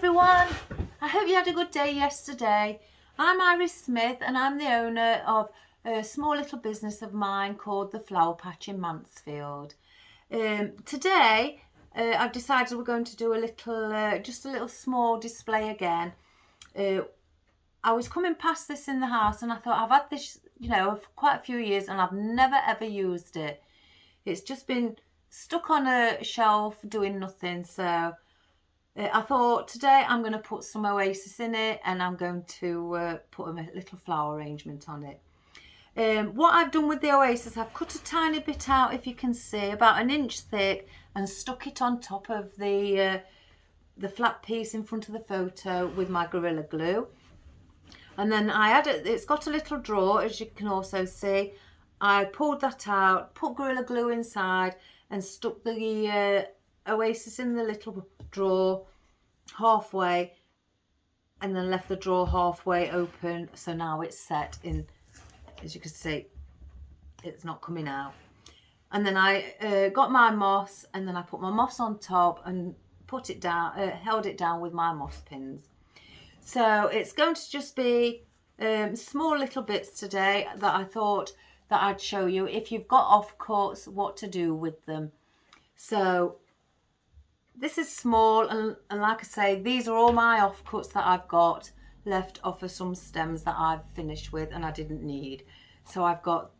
everyone, I hope you had a good day yesterday. I'm Iris Smith and I'm the owner of a small little business of mine called the Flower Patch in Mansfield. Today I've decided we're going to do a little, just a little small display again. I was coming past this in the house and I thought I've had this, for quite a few years and I've never ever used it. It's just been stuck on a shelf doing nothing, so I thought today I'm going to put some oasis in it and I'm going to put a little flower arrangement on it. What I've done with the oasis, I've cut a tiny bit out, if you can see, about 1 inch thick, and stuck it on top of the flat piece in front of the photo with my Gorilla Glue. And then it's got a little drawer, as you can also see. I pulled that out, put Gorilla Glue inside and stuck the oasis in the little drawer halfway, and then left the drawer halfway open, so now it's set in. As you can see, it's not coming out. And then I got my moss, and then I put my moss on top and put it down, held it down with my moss pins. So it's going to just be small little bits today that I thought that I'd show you, if you've got offcuts, what to do with them. So this is small, and like I say, these are all my offcuts that I've got left off of some stems that I've finished with and I didn't need. So I've got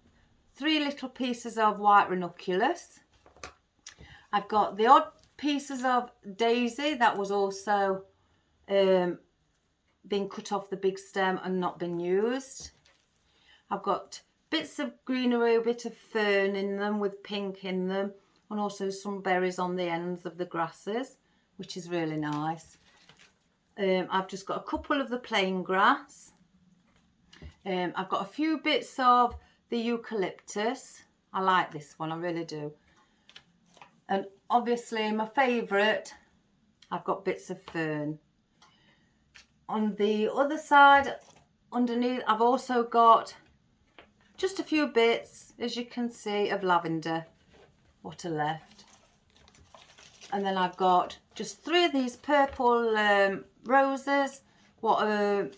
3 little pieces of white ranunculus. I've got the odd pieces of daisy that was also been cut off the big stem and not been used. I've got bits of greenery, a bit of fern in them with pink in them, and also some berries on the ends of the grasses, which is really nice. I've just got a couple of the plain grass. I've got a few bits of the eucalyptus. I like this one, I really do. And obviously my favourite, I've got bits of fern. On the other side, underneath, I've also got just a few bits, as you can see, of lavender, what are left. And then I've got just 3 of these purple roses, what are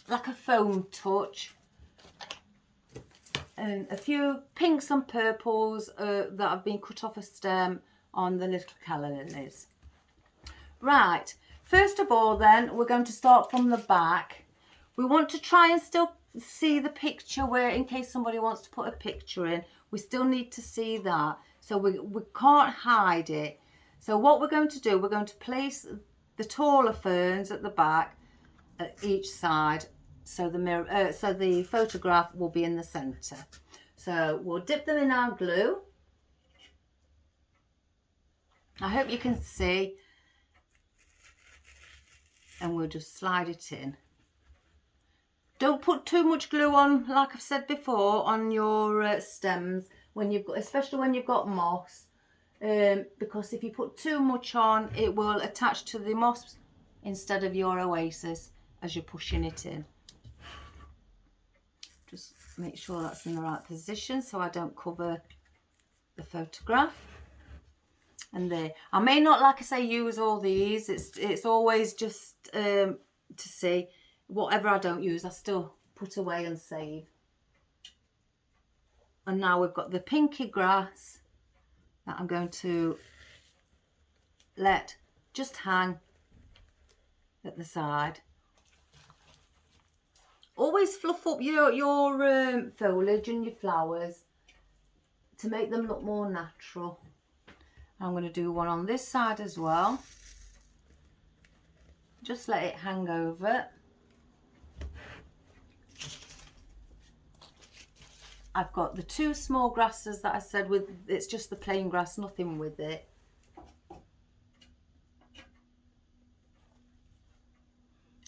like a foam touch, and a few pinks and purples that have been cut off a stem on the little calla lilies. Right, first of all then, we're going to start from the back. We want to try and still see the picture, where in case somebody wants to put a picture in, we still need to see that. So we can't hide it. So what we're going to do, we're going to place the taller ferns at the back at each side, so the photograph will be in the centre. So we'll dip them in our glue. I hope you can see. And we'll just slide it in. Don't put too much glue on, like I've said before, on your stems, when you've got, especially when you've got moss, because if you put too much on, it will attach to the moss instead of your oasis as you're pushing it in. Just make sure that's in the right position so I don't cover the photograph. And there, I may not, like I say, use all these. It's always just to see. Whatever I don't use, I still put away and save. And now we've got the pinky grass that I'm going to let just hang at the side. Always fluff up your foliage and your flowers to make them look more natural. I'm going to do one on this side as well. Just let it hang over. I've got the 2 small grasses that I said with, it's just the plain grass, nothing with it.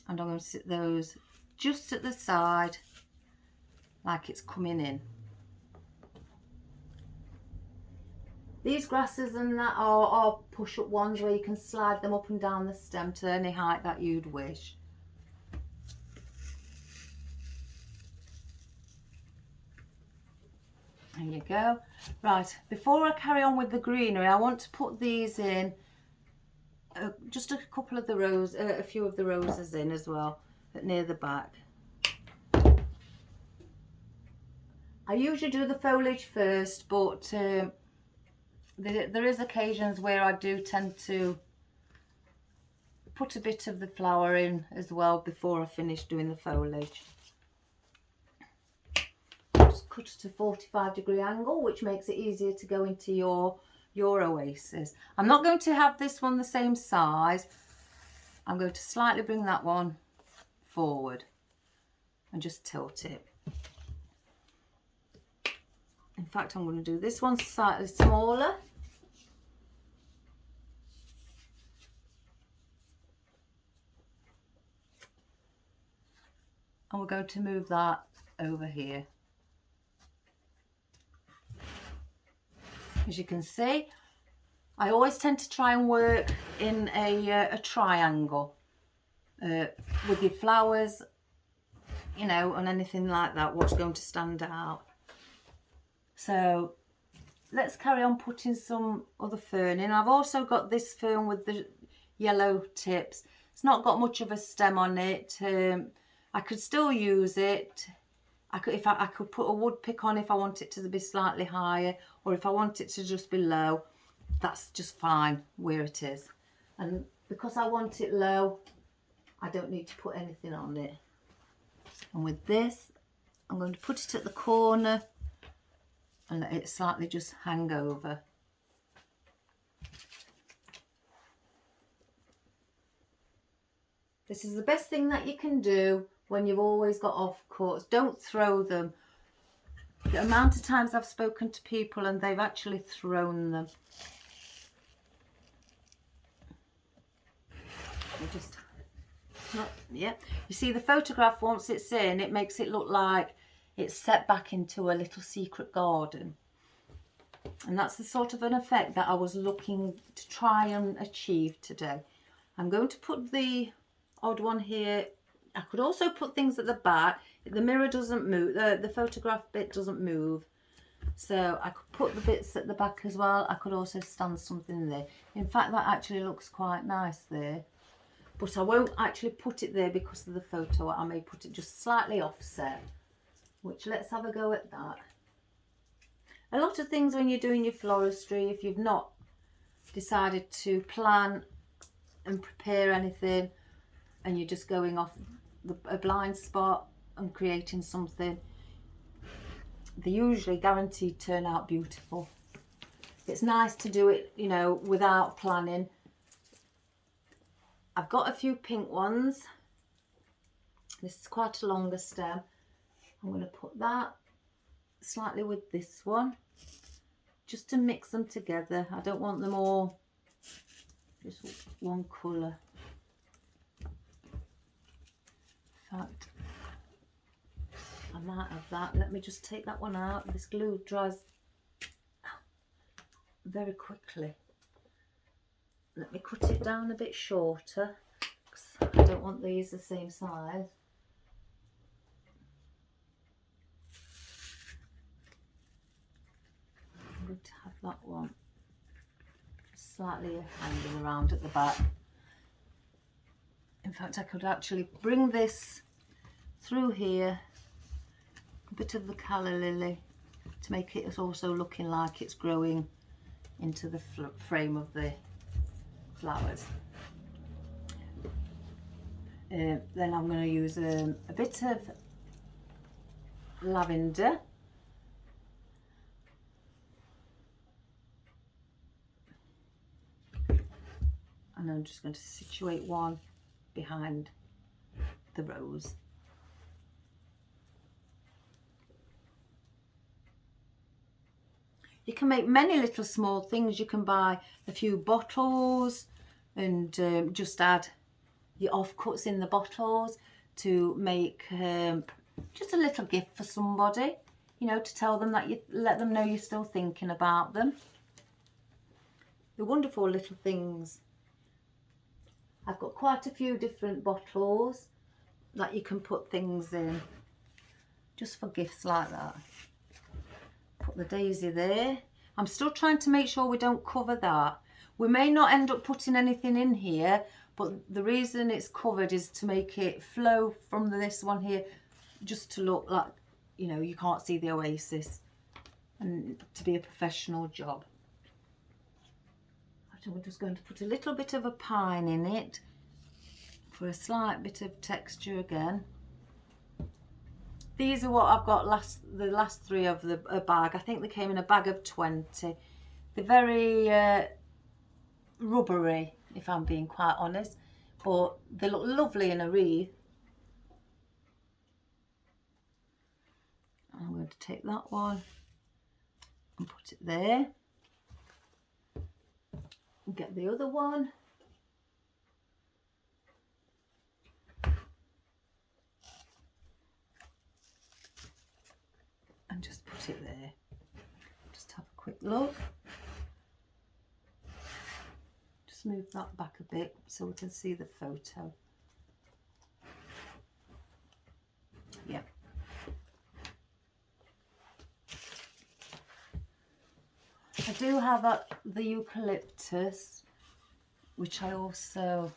And I'm going to sit those just at the side, like it's coming in. These grasses and that are push-up ones where you can slide them up and down the stem to any height that you'd wish. There you go. Right, before I carry on with the greenery, I want to put these in just a couple of the a few of the roses in as well, near the back. I usually do the foliage first, but there is occasions where I do tend to put a bit of the flower in as well before I finish doing the foliage. Just cut at a 45-degree angle, which makes it easier to go into your oasis. I'm not going to have this one the same size. I'm going to slightly bring that one forward and just tilt it. In fact, I'm going to do this one slightly smaller. And we're going to move that over here. As you can see, I always tend to try and work in a triangle with your flowers, you know, and anything like that, what's going to stand out. So let's carry on putting some other fern in. I've also got this fern with the yellow tips. It's not got much of a stem on it. I could still use it. I could put a wood pick on if I want it to be slightly higher, or if I want it to just be low, that's just fine where it is. And because I want it low, I don't need to put anything on it. And with this, I'm going to put it at the corner and let it slightly just hang over. This is the best thing that you can do when you've always got offcuts. Don't throw them. The amount of times I've spoken to people and they've actually thrown them. Yeah. You see, the photograph, once it's in, it makes it look like it's set back into a little secret garden. And that's the sort of an effect that I was looking to try and achieve today. I'm going to put the odd one here. I could also put things at the back. The mirror doesn't move, the photograph bit doesn't move. So I could put the bits at the back as well. I could also stand something there. In fact, that actually looks quite nice there. But I won't actually put it there because of the photo. I may put it just slightly offset. Which, let's have a go at that. A lot of things when you're doing your floristry, if you've not decided to plan and prepare anything and you're just going off a blind spot and creating something, they usually guaranteed turn out beautiful. It's nice to do it, you know, without planning. I've got a few pink ones. This is quite a longer stem. I'm going to put that slightly with this one, just to mix them together. I don't want them all just one colour. In fact, I might have that. Let me just take that one out. This glue dries very quickly. Let me cut it down a bit shorter because I don't want these the same size. I'm going to have that one slightly hanging around at the back. In fact, I could actually bring this through here, a bit of the calla lily, to make it also looking like it's growing into the frame of the flowers. Then I'm going to use a bit of lavender, and I'm just going to situate one behind the rose. You can make many little small things. You can buy a few bottles and just add your offcuts in the bottles to make just a little gift for somebody, you know, to tell them that you let them know you're still thinking about them. They're wonderful little things. I've got quite a few different bottles that you can put things in, just for gifts like that. Put the daisy there. I'm still trying to make sure we don't cover that. We may not end up putting anything in here, but the reason it's covered is to make it flow from this one here, just to look like, you know, you can't see the oasis, and to be a professional job. I think we're just going to put a little bit of a pine in it for a slight bit of texture again. These are what I've got the last three of the bag. I think they came in a bag of 20. They're very rubbery, if I'm being quite honest, but they look lovely in a wreath. I'm going to take that one and put it there. And get the other one. And just put it there. Just have a quick look. Just move that back a bit so we can see the photo. Yeah. I do have the eucalyptus, which I also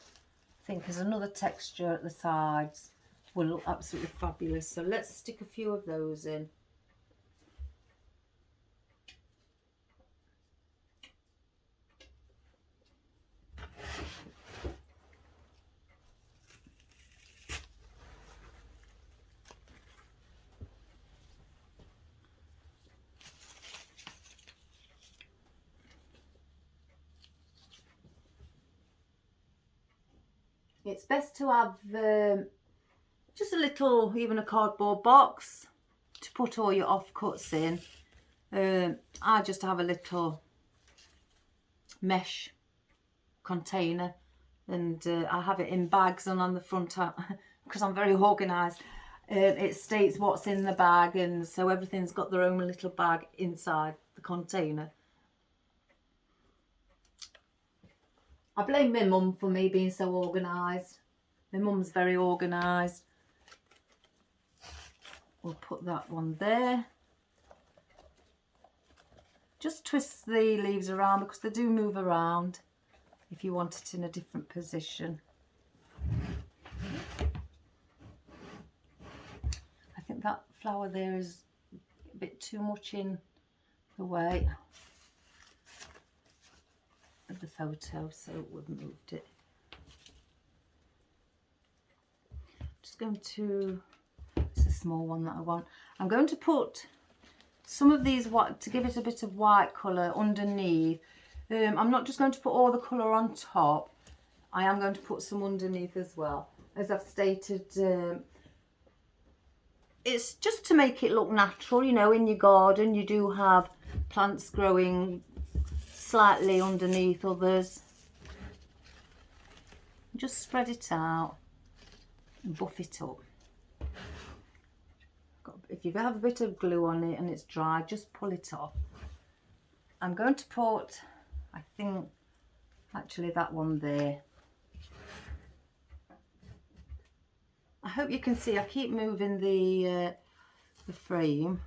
think is another texture at the sides. Will look absolutely fabulous. So let's stick a few of those in. It's best to have just a little, even a cardboard box to put all your offcuts in. I just have a little mesh container, and I have it in bags, and on the front, because I'm very organised, it states what's in the bag, and so everything's got their own little bag inside the container. I blame my mum for me being so organised. My mum's very organised. We'll put that one there. Just twist the leaves around because they do move around if you want it in a different position. I think that flower there is a bit too much in the way of the photo, so we've moved it. Just going to, it's a small one that I want. I'm going to put some of these white to give it a bit of white colour underneath. I'm not just going to put all the colour on top. I am going to put some underneath as well. As I've stated, it's just to make it look natural. You know, in your garden you do have plants growing slightly underneath others. Just spread it out and buff it up. If you have a bit of glue on it and it's dry, just pull it off. I'm going to put, I think, actually that one there. I hope you can see I keep moving the frame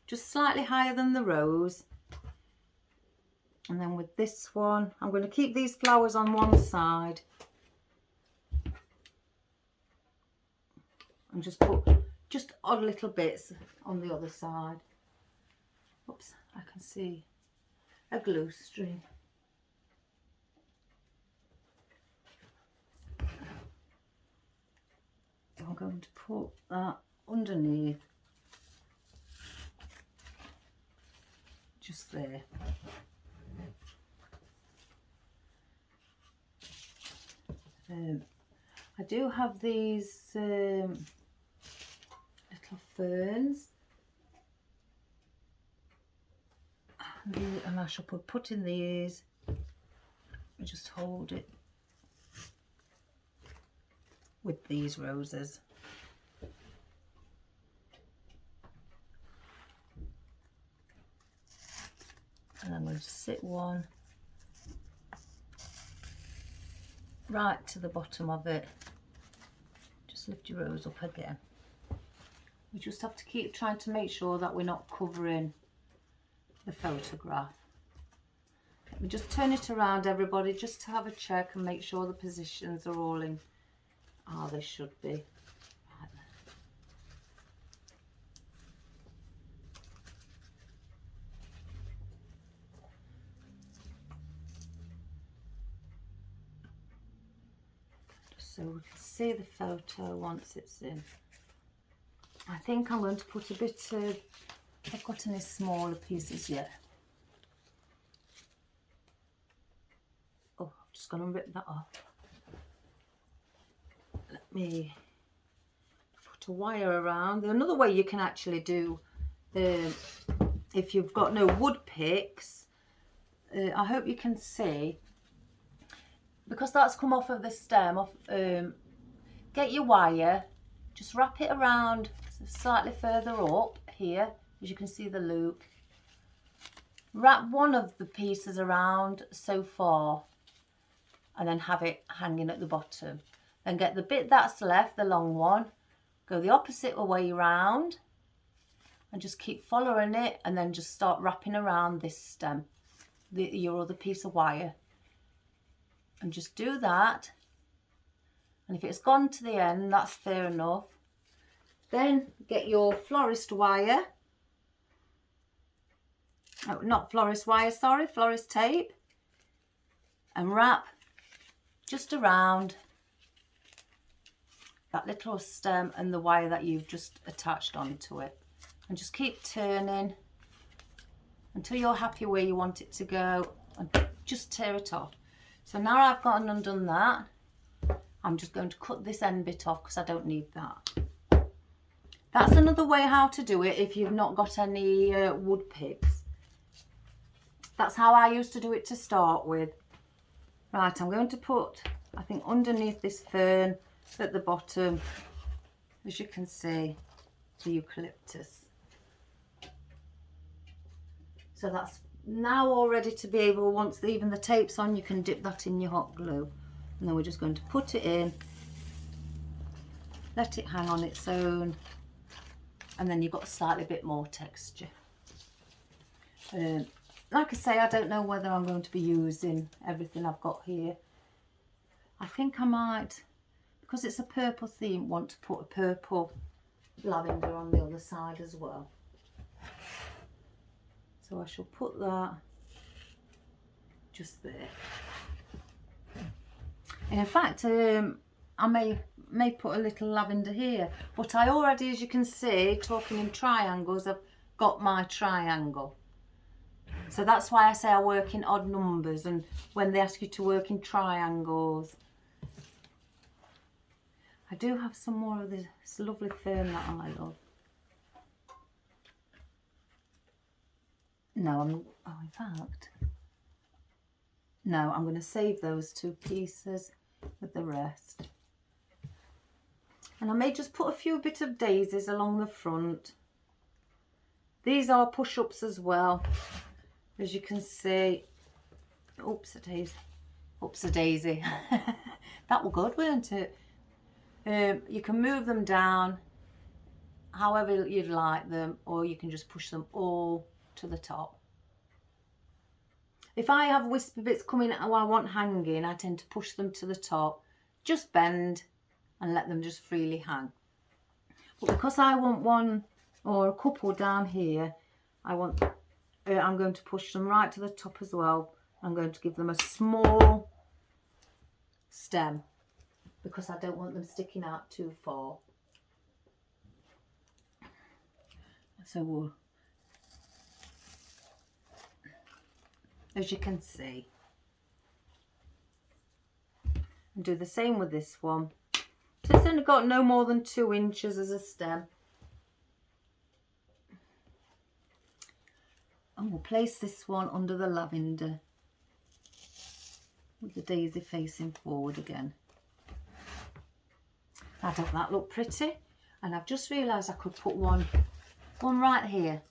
just slightly higher than the rose. And then with this one, I'm going to keep these flowers on one side and just put just odd little bits on the other side. Oops, I can see a glue string. I'm going to put that underneath, just there. I do have these little ferns, and I shall put in these and just hold it with these roses. And I'm going to sit one right to the bottom of it. Just lift your rose up again. We just have to keep trying to make sure that we're not covering the photograph. We just turn it around, everybody, just to have a check and make sure the positions are all in how they should be. Right then. Just so we can see the photo once it's in. I think I'm going to put a bit of, I've got any smaller pieces yet. Oh, I'm just going to rip that off. Let me put a wire around. Another way you can actually do, if you've got no wood picks, I hope you can see, because that's come off of the stem, get your wire, just wrap it around slightly further up here, as you can see the loop. Wrap one of the pieces around so far and then have it hanging at the bottom. Then get the bit that's left, the long one, go the opposite way round and just keep following it, and then just start wrapping around this stem, your other piece of wire, and just do that. And if it's gone to the end, that's fair enough. Then get your florist wire, oh, not florist wire, sorry, florist tape, and wrap just around that little stem and the wire that you've just attached onto it, and just keep turning until you're happy where you want it to go, and just tear it off. So now I've gotten undone that, I'm just going to cut this end bit off because I don't need that. That's another way how to do it if you've not got any wood picks. That's how I used to do it to start with. Right, I'm going to put, I think, underneath this fern at the bottom, as you can see, the eucalyptus. So that's now all ready to be able, once even the tape's on, you can dip that in your hot glue. And then we're just going to put it in, let it hang on its own, and then you've got a slightly bit more texture. Like I say, I don't know whether I'm going to be using everything I've got here. I think I might, because it's a purple theme, want to put a purple lavender on the other side as well. So I shall put that just there. And in fact, I may put a little lavender here, but I already, as you can see, talking in triangles, I've got my triangle. So that's why I say I work in odd numbers, and when they ask you to work in triangles. I do have some more of this lovely fern that I love. No, in fact, no, I'm going to save those two pieces with the rest. And I may just put a few bit of daisies along the front. These are push-ups as well, as you can see. Oops a daisy. Oops a daisy. That were good, weren't it? You can move them down however you'd like them, or you can just push them all to the top. If I have whisper bits coming out I want hanging, I tend to push them to the top, just bend and let them just freely hang. But because I want one or a couple down here, I'm going to push them right to the top as well. I'm going to give them a small stem because I don't want them sticking out too far. So we'll, as you can see, and do the same with this one. So it's only got no more than 2 inches as a stem. And we'll place this one under the lavender with the daisy facing forward again. Now, don't that look pretty? And I've just realised I could put one right here.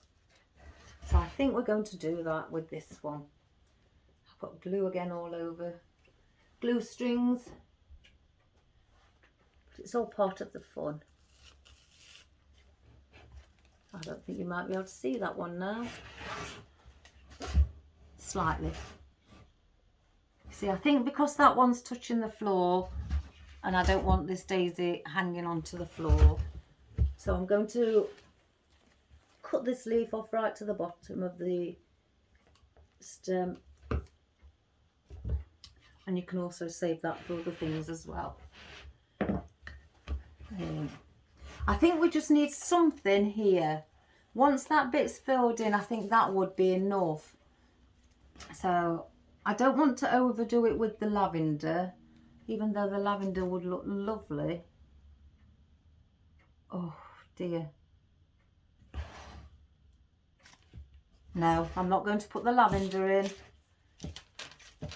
So I think we're going to do that with this one. I've got glue again all over. Glue strings. But it's all part of the fun. I don't think you might be able to see that one now. Slightly. See, I think because that one's touching the floor and I don't want this daisy hanging onto the floor, so I'm going to cut this leaf off right to the bottom of the stem, and you can also save that for other things as well. I think we just need something here. Once that bit's filled in, I think that would be enough. So I don't want to overdo it with the lavender, even though the lavender would look lovely. Oh dear. No, I'm not going to put the lavender in.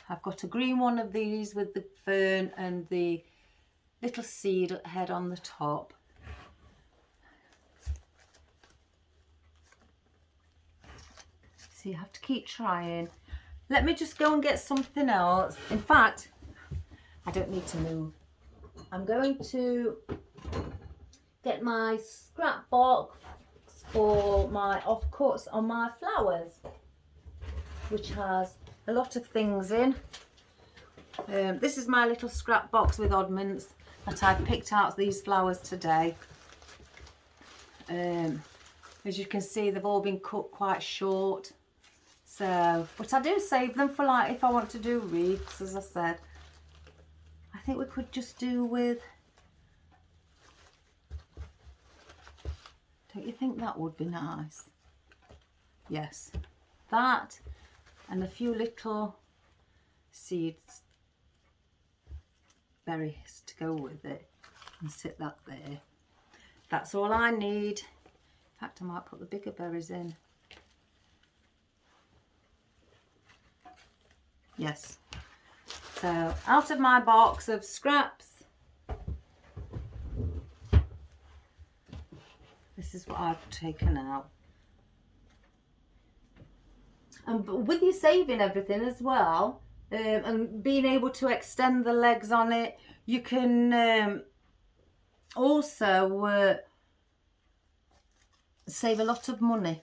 I've got a green one of these with the fern and the little seed head on the top. So you have to keep trying. Let me just go and get something else. In fact, I don't need to move. I'm going to get my scrap box for my offcuts on my flowers, which has a lot of things in. This is my little scrap box with oddments that I've picked out these flowers today. As you can see, they've all been cut quite short. So, but I do save them for like if I want to do wreaths, as I said. I think we could just do with, don't you think that would be nice? Yes, that and a few little seeds, berries to go with it, and sit that there. That's all I need. In fact, I might put the bigger berries in. Yes. So out of my box of scraps, this is what I've taken out. And with you saving everything as well, and being able to extend the legs on it, you can also save a lot of money.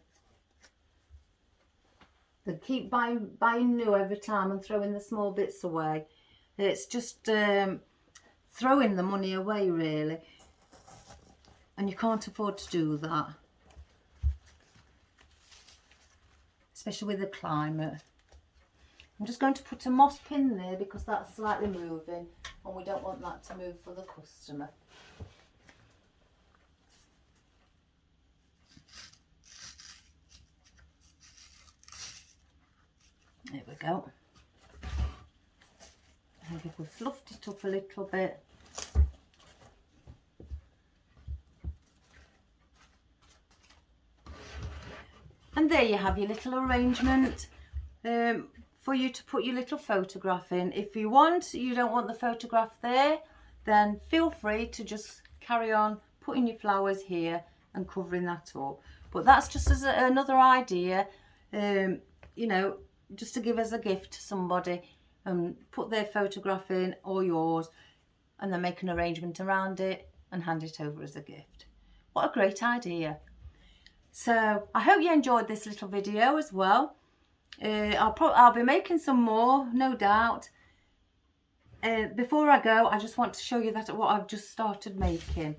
They keep buying new every time and throwing the small bits away. It's just throwing the money away, really. And you can't afford to do that. Especially with the climate. I'm just going to put a moss pin there because that's slightly moving and we don't want that to move for the customer. There we go. I think if we fluffed it up a little bit. And there you have your little arrangement for you to put your little photograph in. If you don't want the photograph there, then feel free to just carry on putting your flowers here and covering that up. But that's just as another idea, you know, just to give as a gift to somebody and put their photograph in or yours and then make an arrangement around it and hand it over as a gift. What a great idea. So I hope you enjoyed this little video as well. I'll be making some more, no doubt. Before I go, I just want to show you that what I've just started making.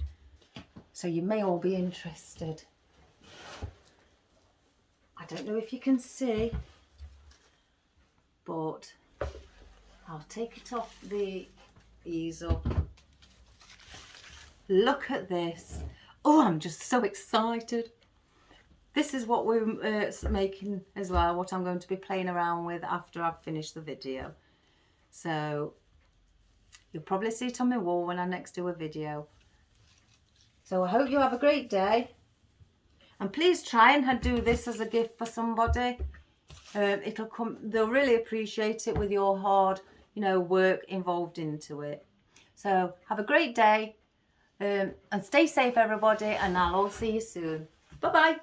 So you may all be interested. I don't know if you can see, but I'll take it off the easel. Look at this. Oh, I'm just so excited. This is what we're making as well, what I'm going to be playing around with after I've finished the video. So you'll probably see it on my wall when I next do a video. So I hope you have a great day. And please try and do this as a gift for somebody. They'll really appreciate it with your hard, you know, work involved into it. So have a great day and stay safe, everybody, and I'll all see you soon. Bye-bye.